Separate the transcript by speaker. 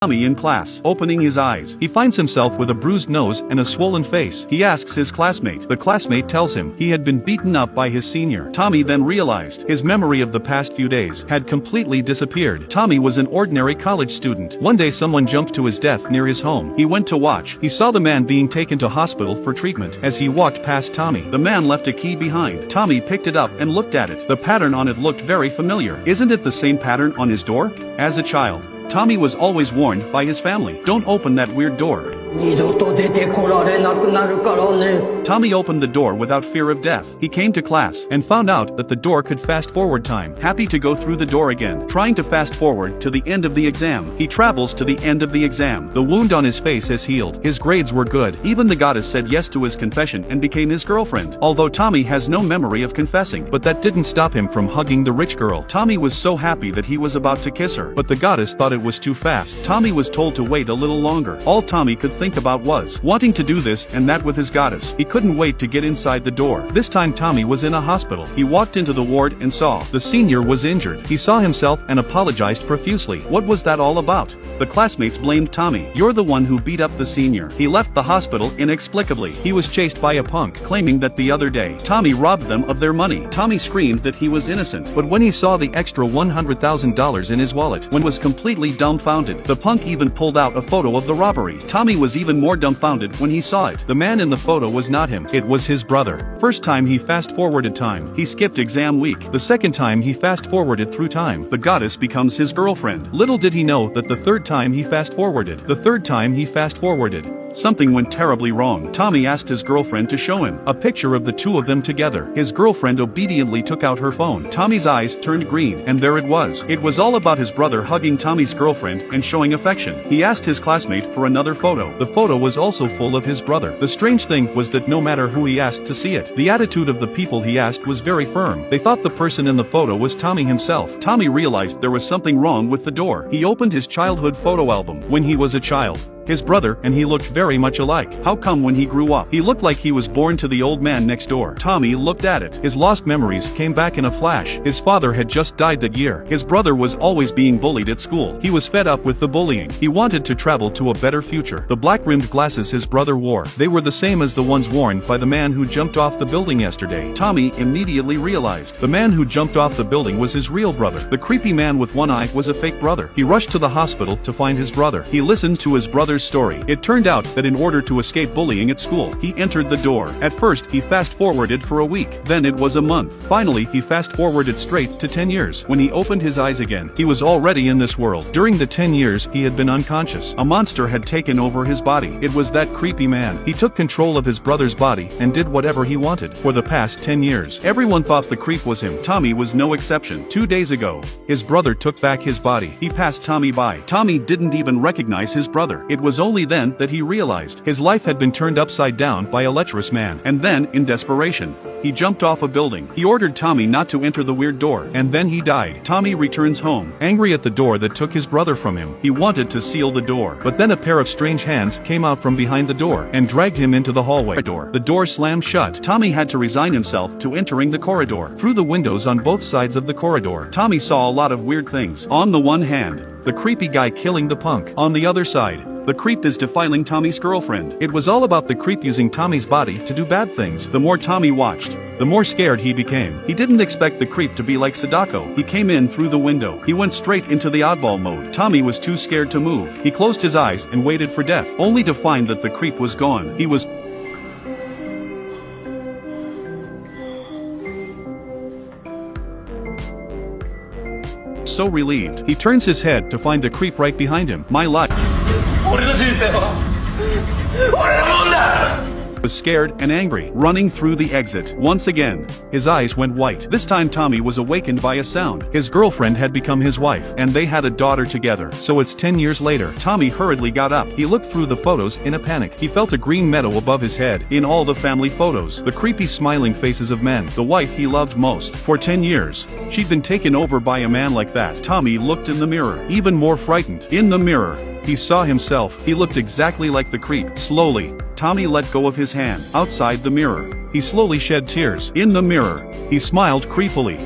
Speaker 1: Tommy in class, opening his eyes. He finds himself with a bruised nose and a swollen face. He asks his classmate. The classmate tells him he had been beaten up by his senior. Tommy then realized his memory of the past few days had completely disappeared. Tommy was an ordinary college student. One day someone jumped to his death near his home. He went to watch. He saw the man being taken to hospital for treatment. As he walked past Tommy, the man left a key behind. Tommy picked it up and looked at it. The pattern on it looked very familiar. Isn't it the same pattern on his door? As a child, Tommy was always warned by his family, don't open that weird door. Tommy opened the door without fear of death. He came to class and found out that the door could fast forward time. Happy to go through the door again, trying to fast forward to the end of the exam. He travels to the end of the exam. The wound on his face has healed. His grades were good. Even the goddess said yes to his confession and became his girlfriend. Although Tommy has no memory of confessing, but that didn't stop him from hugging the rich girl. Tommy was so happy that he was about to kiss her, but the goddess thought it was too fast. Tommy was told to wait a little longer. All Tommy could think about was wanting to do this and that with his goddess. He couldn't wait to get inside the door. This time Tommy was in a hospital. He walked into the ward and saw the senior was injured. He saw himself and apologized profusely. What was that all about? The classmates blamed Tommy. You're the one who beat up the senior. He left the hospital inexplicably. He was chased by a punk, claiming that the other day Tommy robbed them of their money. Tommy screamed that he was innocent, but when he saw the extra $100,000 in his wallet, one was completely dumbfounded. The punk even pulled out a photo of the robbery. Tommy was even more dumbfounded when he saw it. The man in the photo was not him. It was his brother. First time he fast-forwarded time, he skipped exam week. The second time he fast-forwarded through time, the goddess becomes his girlfriend. Little did he know that the third time he fast-forwarded, something went terribly wrong. Tommy asked his girlfriend to show him a picture of the two of them together. His girlfriend obediently took out her phone. Tommy's eyes turned green, and there it was. It was all about his brother hugging Tommy's girlfriend and showing affection. He asked his classmate for another photo. The photo was also full of his brother. The strange thing was that no matter who he asked to see it, the attitude of the people he asked was very firm. They thought the person in the photo was Tommy himself. Tommy realized there was something wrong with the door. He opened his childhood photo album. When he was a child, his brother and he looked very much alike. How come when he grew up, he looked like he was born to the old man next door? Tommy looked at it. His lost memories came back in a flash. His father had just died that year. His brother was always being bullied at school. He was fed up with the bullying. He wanted to travel to a better future. The black-rimmed glasses his brother wore, they were the same as the ones worn by the man who jumped off the building yesterday. Tommy immediately realized the man who jumped off the building was his real brother. The creepy man with one eye was a fake brother. He rushed to the hospital to find his brother. He listened to his brother's story. It turned out that in order to escape bullying at school, he entered the door. At first, he fast-forwarded for a week. Then it was a month. Finally, he fast-forwarded straight to 10 years. When he opened his eyes again, he was already in this world. During the 10 years, he had been unconscious. A monster had taken over his body. It was that creepy man. He took control of his brother's body and did whatever he wanted. For the past 10 years, everyone thought the creep was him. Tommy was no exception. 2 days ago, his brother took back his body. He passed Tommy by. Tommy didn't even recognize his brother. It was only then that he realized his life had been turned upside down by a lecherous man. And then, in desperation, he jumped off a building. He ordered Tommy not to enter the weird door, and then he died. Tommy returns home, angry at the door that took his brother from him. He wanted to seal the door, but then a pair of strange hands came out from behind the door and dragged him into the hallway. The door slammed shut. Tommy had to resign himself to entering the corridor. Through the windows on both sides of the corridor, Tommy saw a lot of weird things. On the one hand, the creepy guy killing the punk. On the other side, the creep is defiling Tommy's girlfriend. It was all about the creep using Tommy's body to do bad things. The more Tommy watched, the more scared he became. He didn't expect the creep to be like Sadako. He came in through the window. He went straight into the oddball mode. Tommy was too scared to move. He closed his eyes and waited for death, only to find that the creep was gone. He was so relieved. He turns his head to find the creep right behind him. My life was scared and angry, running through the exit. Once again, his eyes went white. This time Tommy was awakened by a sound. His girlfriend had become his wife, and they had a daughter together. So it's 10 years later. Tommy hurriedly got up. He looked through the photos in a panic. He felt a green meadow above his head. In all the family photos, the creepy smiling faces of men, the wife he loved most. For 10 years, she'd been taken over by a man like that. Tommy looked in the mirror, even more frightened. In the mirror, he saw himself. He looked exactly like the creep. Slowly, Tommy let go of his hand. Outside the mirror, he slowly shed tears. In the mirror, he smiled creepily.